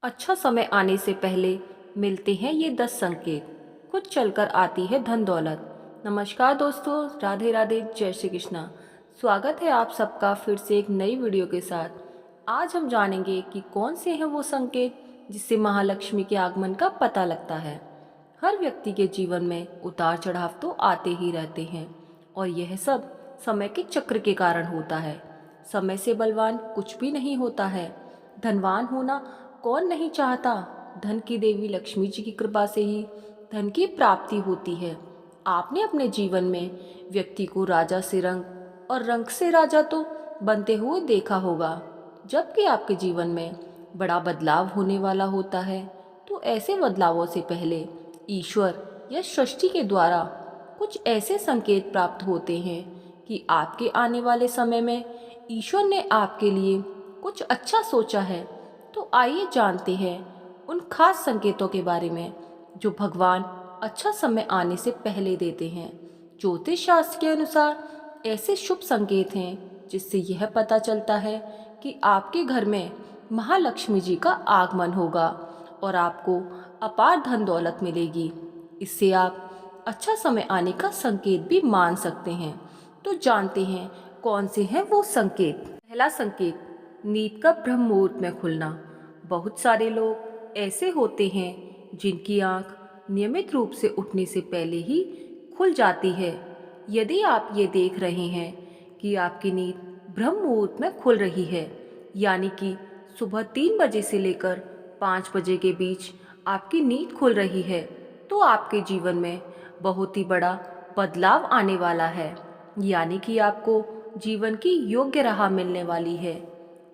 अच्छा समय आने से पहले मिलते हैं ये 10 संकेत, खुद चलकर आती है धन दौलत। नमस्कार दोस्तों, राधे राधे, जय श्री कृष्णा। स्वागत है आप सबका फिर से एक नई वीडियो के साथ। आज हम जानेंगे कि कौन से हैं वो संकेत जिससे महालक्ष्मी के आगमन का पता लगता है। हर व्यक्ति के जीवन में उतार चढ़ाव तो आते ही रहते हैं और यह सब समय के चक्र के कारण होता है। समय से बलवान कुछ भी नहीं होता है। धनवान होना कौन नहीं चाहता। धन की देवी लक्ष्मी जी की कृपा से ही धन की प्राप्ति होती है। आपने अपने जीवन में व्यक्ति को राजा से रंग और रंग से राजा तो बनते हुए देखा होगा। जबकि आपके जीवन में बड़ा बदलाव होने वाला होता है, तो ऐसे बदलावों से पहले ईश्वर या सृष्टि के द्वारा कुछ ऐसे संकेत प्राप्त होते हैं कि आपके आने वाले समय में ईश्वर ने आपके लिए कुछ अच्छा सोचा है। तो आइए जानते हैं उन खास संकेतों के बारे में जो भगवान अच्छा समय आने से पहले देते हैं। ज्योतिष शास्त्र के अनुसार ऐसे शुभ संकेत हैं जिससे यह पता चलता है कि आपके घर में महालक्ष्मी जी का आगमन होगा और आपको अपार धन दौलत मिलेगी। इससे आप अच्छा समय आने का संकेत भी मान सकते हैं। तो जानते हैं कौन से हैं वो संकेत। पहला संकेत, नींद का ब्रह्म मुहूर्त में खुलना। बहुत सारे लोग ऐसे होते हैं जिनकी आंख नियमित रूप से उठने से पहले ही खुल जाती है। यदि आप ये देख रहे हैं कि आपकी नींद ब्रह्म मुहूर्त में खुल रही है, यानी कि सुबह 3 बजे से लेकर 5 बजे के बीच आपकी नींद खुल रही है, तो आपके जीवन में बहुत ही बड़ा बदलाव आने वाला है। यानी कि आपको जीवन की योग्य राह मिलने वाली है।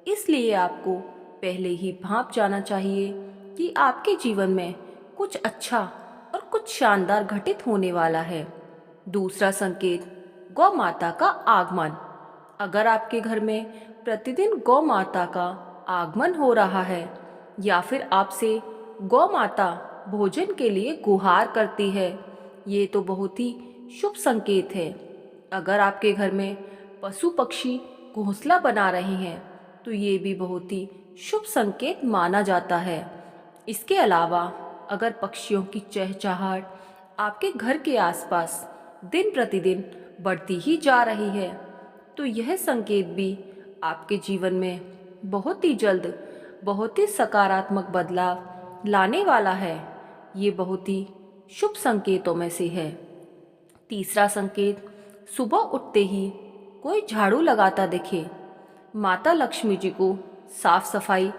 इसलिए आपको पहले ही भांप जाना चाहिए कि आपके जीवन में कुछ अच्छा और कुछ शानदार घटित होने वाला है। दूसरा संकेत, गौ माता का आगमन। अगर आपके घर में प्रतिदिन गौ माता का आगमन हो रहा है या फिर आपसे गौ माता भोजन के लिए गुहार करती है, ये तो बहुत ही शुभ संकेत है। अगर आपके घर में पशु पक्षी घोंसला बना रहे हैं तो ये भी बहुत ही शुभ संकेत माना जाता है। इसके अलावा अगर पक्षियों की चहचहाट आपके घर के आसपास दिन प्रतिदिन बढ़ती ही जा रही है, तो यह संकेत भी आपके जीवन में बहुत ही जल्द बहुत ही सकारात्मक बदलाव लाने वाला है। ये बहुत ही शुभ संकेतों में से है। तीसरा संकेत, सुबह उठते ही कोई झाड़ू लगाता दिखे। माता लक्ष्मी जी को साफ सफाई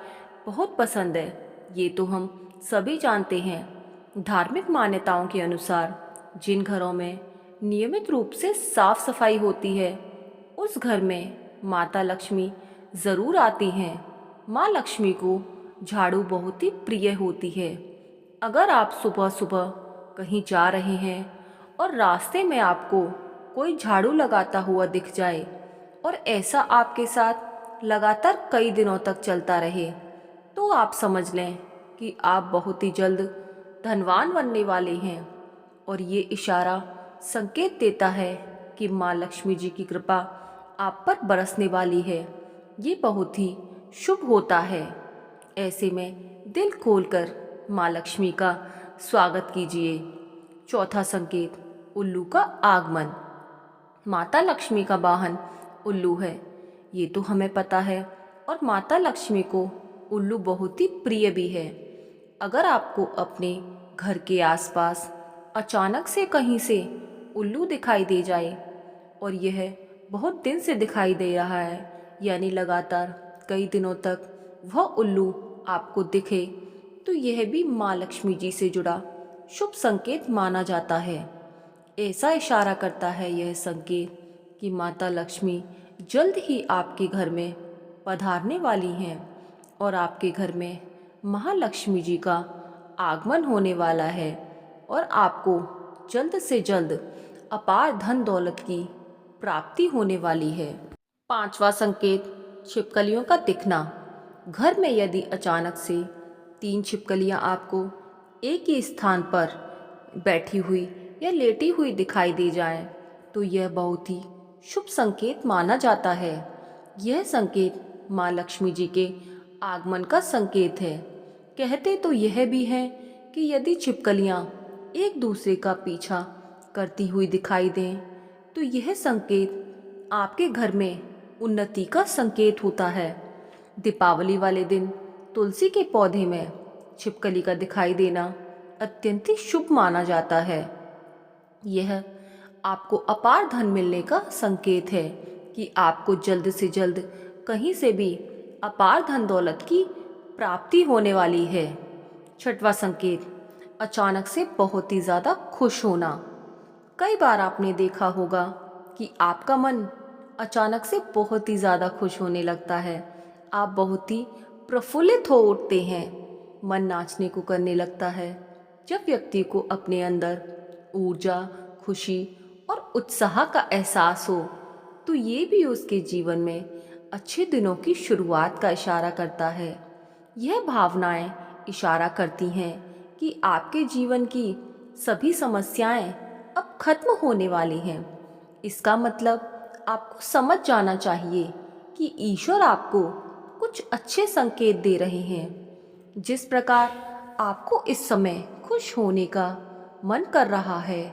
बहुत पसंद है, ये तो हम सभी जानते हैं। धार्मिक मान्यताओं के अनुसार जिन घरों में नियमित रूप से साफ सफाई होती है, उस घर में माता लक्ष्मी ज़रूर आती हैं। माँ लक्ष्मी को झाड़ू बहुत ही प्रिय होती है। अगर आप सुबह सुबह कहीं जा रहे हैं और रास्ते में आपको कोई झाड़ू लगाता हुआ दिख जाए और ऐसा आपके साथ लगातार कई दिनों तक चलता रहे, तो आप समझ लें कि आप बहुत ही जल्द धनवान बनने वाले हैं। और ये इशारा संकेत देता है कि माँ लक्ष्मी जी की कृपा आप पर बरसने वाली है। ये बहुत ही शुभ होता है। ऐसे में दिल खोलकर माँ लक्ष्मी का स्वागत कीजिए। चौथा संकेत, उल्लू का आगमन। माता लक्ष्मी का वाहन उल्लू है, ये तो हमें पता है। और माता लक्ष्मी को उल्लू बहुत ही प्रिय भी है। अगर आपको अपने घर के आसपास अचानक से कहीं से उल्लू दिखाई दे जाए और यह बहुत दिन से दिखाई दे रहा है, यानी लगातार कई दिनों तक वह उल्लू आपको दिखे, तो यह भी माँ लक्ष्मी जी से जुड़ा शुभ संकेत माना जाता है। ऐसा इशारा करता है यह संकेत कि माता लक्ष्मी जल्द ही आपके घर में पधारने वाली हैं और आपके घर में महालक्ष्मी जी का आगमन होने वाला है और आपको जल्द से जल्द अपार धन दौलत की प्राप्ति होने वाली है। पांचवा संकेत, छिपकलियों का दिखना। घर में यदि अचानक से 3 छिपकलियां आपको एक ही स्थान पर बैठी हुई या लेटी हुई दिखाई दे जाएं, तो यह बहुत ही शुभ संकेत माना जाता है। यह संकेत माँ लक्ष्मी जी के आगमन का संकेत है। कहते तो यह भी है कि यदि छिपकलियाँ एक दूसरे का पीछा करती हुई दिखाई दें तो यह संकेत आपके घर में उन्नति का संकेत होता है। दीपावली वाले दिन तुलसी के पौधे में छिपकली का दिखाई देना अत्यंत ही शुभ माना जाता है। यह आपको अपार धन मिलने का संकेत है कि आपको जल्द से जल्द कहीं से भी अपार धन दौलत की प्राप्ति होने वाली है। छठवां संकेत, अचानक से बहुत ही ज़्यादा खुश होना। कई बार आपने देखा होगा कि आपका मन अचानक से बहुत ही ज़्यादा खुश होने लगता है। आप बहुत ही प्रफुल्लित हो उठते हैं, मन नाचने को करने लगता है। जब व्यक्ति को अपने अंदर ऊर्जा, खुशी और उत्साह का एहसास हो तो ये भी उसके जीवन में अच्छे दिनों की शुरुआत का इशारा करता है। यह भावनाएं इशारा करती हैं कि आपके जीवन की सभी समस्याएं अब खत्म होने वाली हैं। इसका मतलब आपको समझ जाना चाहिए कि ईश्वर आपको कुछ अच्छे संकेत दे रहे हैं। जिस प्रकार आपको इस समय खुश होने का मन कर रहा है,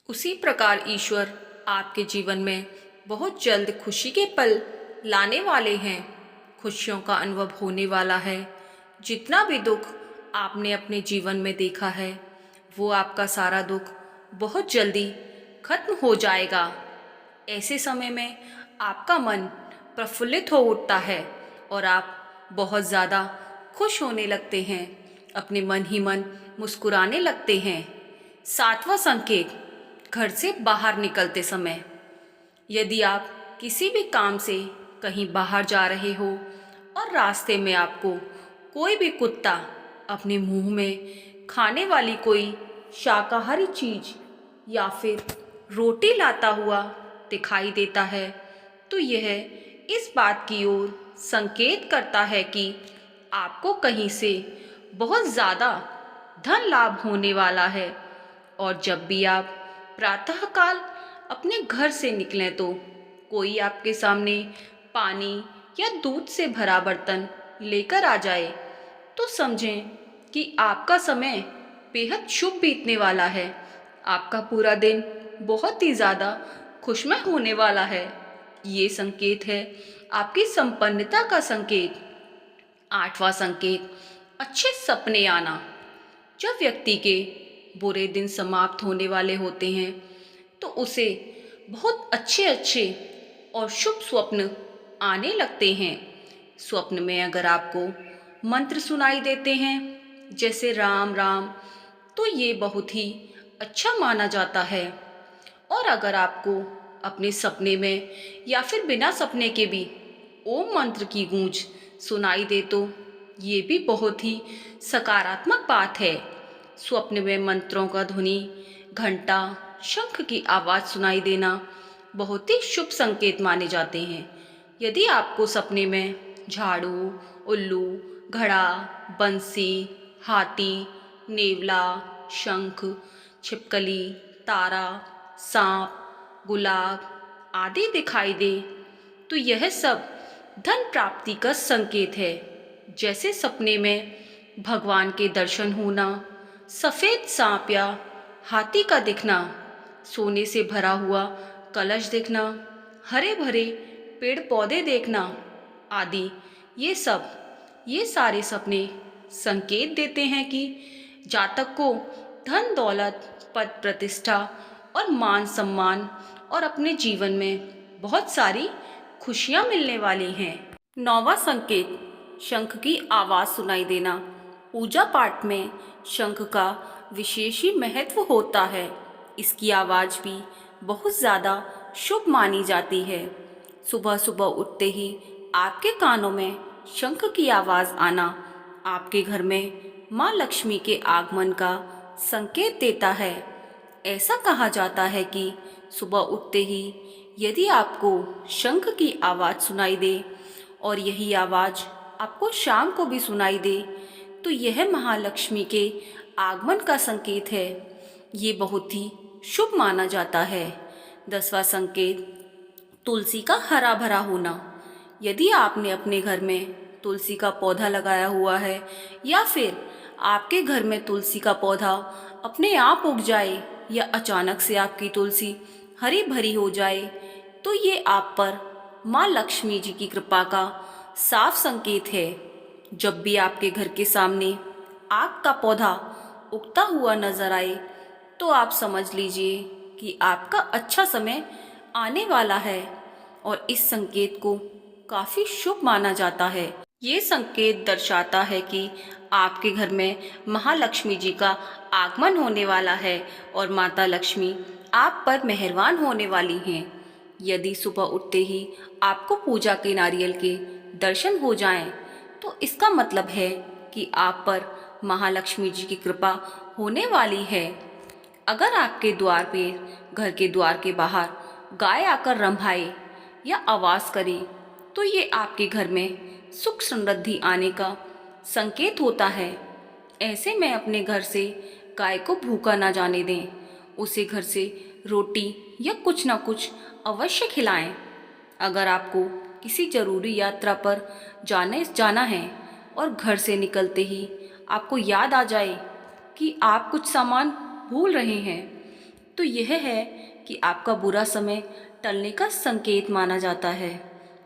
उसी प्रकार ईश्वर आपके जीवन में बहुत जल्द खुशी के पल लाने वाले हैं। खुशियों का अनुभव होने वाला है। जितना भी दुख आपने अपने जीवन में देखा है वो आपका सारा दुख बहुत जल्दी खत्म हो जाएगा। ऐसे समय में आपका मन प्रफुल्लित हो उठता है और आप बहुत ज़्यादा खुश होने लगते हैं, अपने मन ही मन मुस्कुराने लगते हैं। सातवां संकेत, घर से बाहर निकलते समय। यदि आप किसी भी काम से कहीं बाहर जा रहे हो और रास्ते में आपको कोई भी कुत्ता अपने मुंह में खाने वाली कोई शाकाहारी चीज या फिर रोटी लाता हुआ दिखाई देता है तो यह इस बात की ओर संकेत करता है कि आपको कहीं से बहुत ज़्यादा धन लाभ होने वाला है। और जब भी आप प्रातःकाल अपने घर से निकलें तो कोई आपके सामने पानी या दूध से भरा बर्तन लेकर आ जाए तो समझें कि आपका समय बेहद शुभ बीतने वाला है। आपका पूरा दिन बहुत ही ज़्यादा खुशमय होने वाला है। ये संकेत है आपकी संपन्नता का संकेत। आठवां संकेत, अच्छे सपने आना। जब व्यक्ति के बुरे दिन समाप्त होने वाले होते हैं तो उसे बहुत अच्छे अच्छे और शुभ स्वप्न आने लगते हैं। स्वप्न में अगर आपको मंत्र सुनाई देते हैं जैसे राम राम तो ये बहुत ही अच्छा माना जाता है। और अगर आपको अपने सपने में या फिर बिना सपने के भी ओम मंत्र की गूंज सुनाई दे तो ये भी बहुत ही सकारात्मक बात है। स्वप्न में मंत्रों का ध्वनि, घंटा, शंख की आवाज़ सुनाई देना बहुत ही शुभ संकेत माने जाते हैं। यदि आपको सपने में झाड़ू, उल्लू, घड़ा, बंसी, हाथी, नेवला, शंख, छिपकली, तारा, सांप, गुलाब आदि दिखाई दे तो यह सब धन प्राप्ति का संकेत है। जैसे सपने में भगवान के दर्शन होना, सफ़ेद सांप या हाथी का दिखना, सोने से भरा हुआ कलश देखना, हरे भरे पेड़ पौधे देखना आदि, ये सारे सपने संकेत देते हैं कि जातक को धन दौलत, पद प्रतिष्ठा और मान सम्मान और अपने जीवन में बहुत सारी खुशियाँ मिलने वाली हैं। नौवां संकेत, शंख की आवाज़ सुनाई देना। पूजा पाठ में शंख का विशेष ही महत्व होता है। इसकी आवाज़ भी बहुत ज़्यादा शुभ मानी जाती है। सुबह सुबह उठते ही आपके कानों में शंख की आवाज़ आना आपके घर में माँ लक्ष्मी के आगमन का संकेत देता है। ऐसा कहा जाता है कि सुबह उठते ही यदि आपको शंख की आवाज़ सुनाई दे और यही आवाज़ आपको शाम को भी सुनाई दे तो यह महालक्ष्मी के आगमन का संकेत है। ये बहुत ही शुभ माना जाता है। 10वां संकेत, तुलसी का हरा भरा होना। यदि आपने अपने घर में तुलसी का पौधा लगाया हुआ है, या फिर आपके घर में तुलसी का पौधा अपने आप उग जाए, या अचानक से आपकी तुलसी हरी भरी हो जाए, तो ये आप पर माँ लक्ष्मी जी की कृपा का साफ संकेत है। जब भी आपके घर के सामने आग का पौधा उगता हुआ नजर आए, तो आप समझ लीजिए कि आपका अच्छा समय आने वाला है, और इस संकेत को काफ़ी शुभ माना जाता है। ये संकेत दर्शाता है कि आपके घर में महालक्ष्मी जी का आगमन होने वाला है और माता लक्ष्मी आप पर मेहरबान होने वाली हैं। यदि सुबह उठते ही आपको पूजा के नारियल के दर्शन हो जाएं, तो इसका मतलब है कि आप पर महालक्ष्मी जी की कृपा होने वाली है। अगर आपके द्वार पे, घर के द्वार के बाहर गाय आकर रंभाए या आवाज़ करे, तो ये आपके घर में सुख समृद्धि आने का संकेत होता है। ऐसे में अपने घर से गाय को भूखा ना जाने दें, उसे घर से रोटी या कुछ ना कुछ अवश्य खिलाएं। अगर आपको किसी जरूरी यात्रा पर जाना है और घर से निकलते ही आपको याद आ जाए कि आप कुछ सामान भूल रहे हैं, तो यह है कि आपका बुरा समय टलने का संकेत माना जाता है।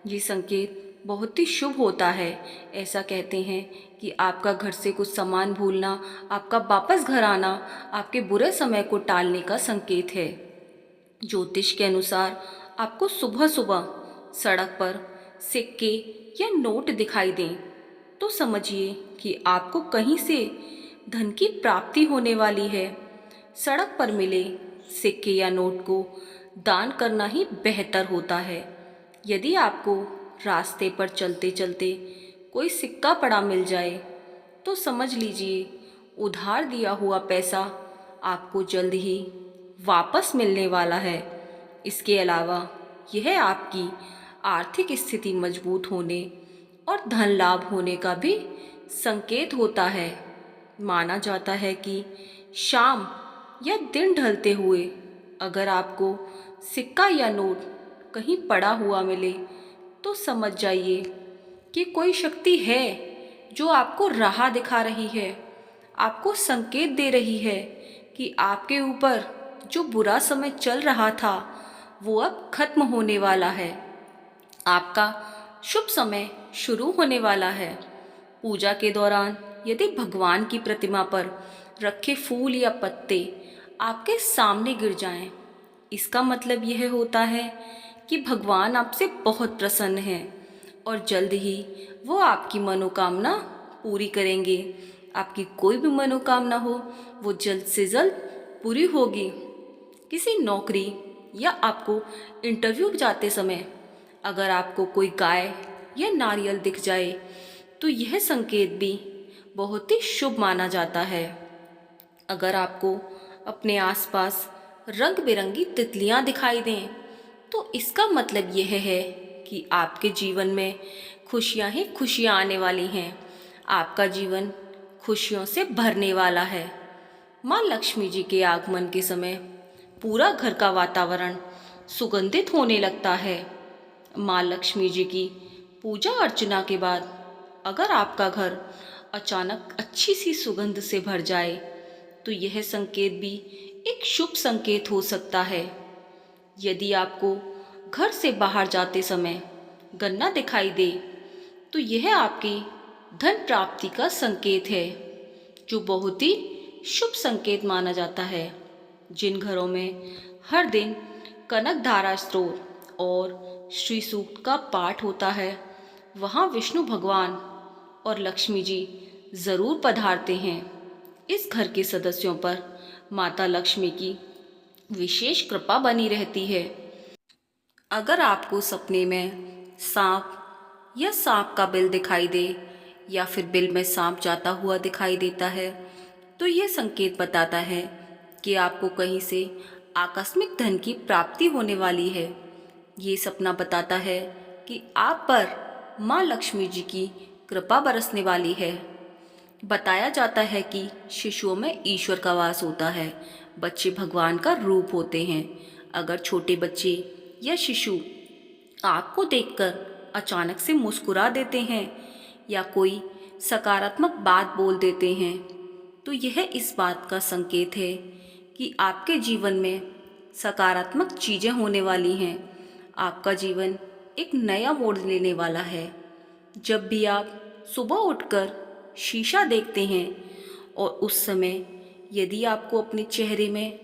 ये संकेत बहुत ही शुभ होता है। ऐसा कहते हैं कि आपका घर से कुछ सामान भूलना, आपका वापस घर आना आपके बुरे समय को टालने का संकेत है। ज्योतिष के अनुसार आपको सुबह सुबह सड़क पर सिक्के या नोट दिखाई दें, तो समझिए कि आपको कहीं से धन की प्राप्ति होने वाली है। सड़क पर मिले सिक्के या नोट को दान करना ही बेहतर होता है। यदि आपको रास्ते पर चलते चलते कोई सिक्का पड़ा मिल जाए, तो समझ लीजिए उधार दिया हुआ पैसा आपको जल्द ही वापस मिलने वाला है। इसके अलावा यह आपकी आर्थिक स्थिति मजबूत होने और धन लाभ होने का भी संकेत होता है। माना जाता है कि शाम या दिन ढलते हुए अगर आपको सिक्का या नोट कहीं पड़ा हुआ मिले, तो समझ जाइए कि कोई शक्ति है जो आपको राह दिखा रही है, आपको संकेत दे रही है कि आपके ऊपर जो बुरा समय चल रहा था वो अब खत्म होने वाला है। आपका शुभ समय शुरू होने वाला है। पूजा के दौरान यदि भगवान की प्रतिमा पर रखे फूल या पत्ते आपके सामने गिर जाएं, इसका मतलब यह होता है कि भगवान आपसे बहुत प्रसन्न हैं और जल्द ही वो आपकी मनोकामना पूरी करेंगे। आपकी कोई भी मनोकामना हो, वो जल्द से जल्द पूरी होगी। किसी नौकरी या आपको इंटरव्यू जाते समय अगर आपको कोई गाय या नारियल दिख जाए, तो यह संकेत भी बहुत ही शुभ माना जाता है। अगर आपको अपने आसपास रंग बिरंगी तितलियां दिखाई दें, तो इसका मतलब यह है कि आपके जीवन में खुशियां ही खुशियां आने वाली हैं। आपका जीवन खुशियों से भरने वाला है। माँ लक्ष्मी जी के आगमन के समय पूरा घर का वातावरण सुगंधित होने लगता है। माँ लक्ष्मी जी की पूजा अर्चना के बाद अगर आपका घर अचानक अच्छी सी सुगंध से भर जाए, तो यह संकेत भी एक शुभ संकेत हो सकता है। यदि आपको घर से बाहर जाते समय गन्ना दिखाई दे, तो यह आपकी धन प्राप्ति का संकेत है, जो बहुत ही शुभ संकेत माना जाता है। जिन घरों में हर दिन कनक धारा स्तोत्र और श्री सूक्त का पाठ होता है, वहाँ विष्णु भगवान और लक्ष्मी जी ज़रूर पधारते हैं। इस घर के सदस्यों पर माता लक्ष्मी की विशेष कृपा बनी रहती है। अगर आपको सपने में सांप या सांप का बिल दिखाई दे, या फिर बिल में सांप जाता हुआ दिखाई देता है, तो यह संकेत बताता है कि आपको कहीं से आकस्मिक धन की प्राप्ति होने वाली है। ये सपना बताता है कि आप पर माँ लक्ष्मी जी की कृपा बरसने वाली है। बताया जाता है कि शिशुओं में ईश्वर का वास होता है। बच्चे भगवान का रूप होते हैं। अगर छोटे बच्चे या शिशु आपको देखकर अचानक से मुस्कुरा देते हैं, या कोई सकारात्मक बात बोल देते हैं तो यह इस बात का संकेत है कि आपके जीवन में सकारात्मक चीज़ें होने वाली हैं। आपका जीवन एक नया मोड़ लेने वाला है। जब भी आप सुबह उठकर शीशा देखते हैं और उस समय यदि आपको अपने चेहरे में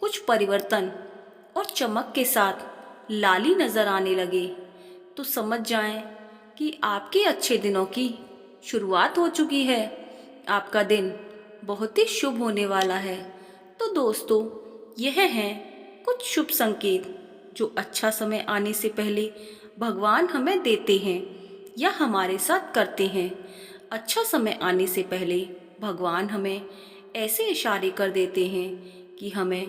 कुछ परिवर्तन और चमक के साथ लाली नज़र आने लगे तो समझ जाएं कि आपके अच्छे दिनों की शुरुआत हो चुकी है। आपका दिन बहुत ही शुभ होने वाला है। तो दोस्तों, यह हैं कुछ शुभ संकेत जो अच्छा समय आने से पहले भगवान हमें देते हैं या हमारे साथ करते हैं। अच्छा समय आने से पहले भगवान हमें ऐसे इशारे कर देते हैं कि हमें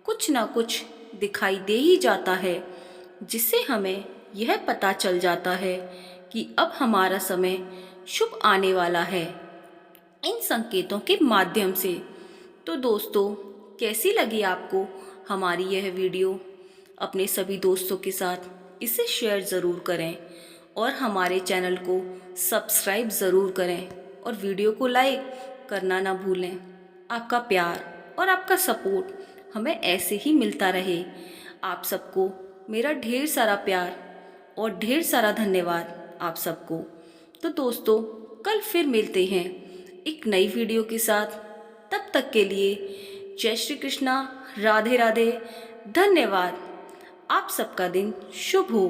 कुछ ना कुछ दिखाई दे ही जाता है, जिससे हमें यह पता चल जाता है कि अब हमारा समय शुभ आने वाला है इन संकेतों के माध्यम से। तो दोस्तों, कैसी लगी आपको हमारी यह वीडियो? अपने सभी दोस्तों के साथ इसे शेयर ज़रूर करें और हमारे चैनल को सब्सक्राइब ज़रूर करें और वीडियो को लाइक करना ना भूलें। आपका प्यार और आपका सपोर्ट हमें ऐसे ही मिलता रहे। आप सबको मेरा ढेर सारा प्यार और ढेर सारा धन्यवाद आप सबको। तो दोस्तों, कल फिर मिलते हैं एक नई वीडियो के साथ। तब तक के लिए जय श्री कृष्णा, राधे राधे, धन्यवाद। आप सबका दिन शुभ हो।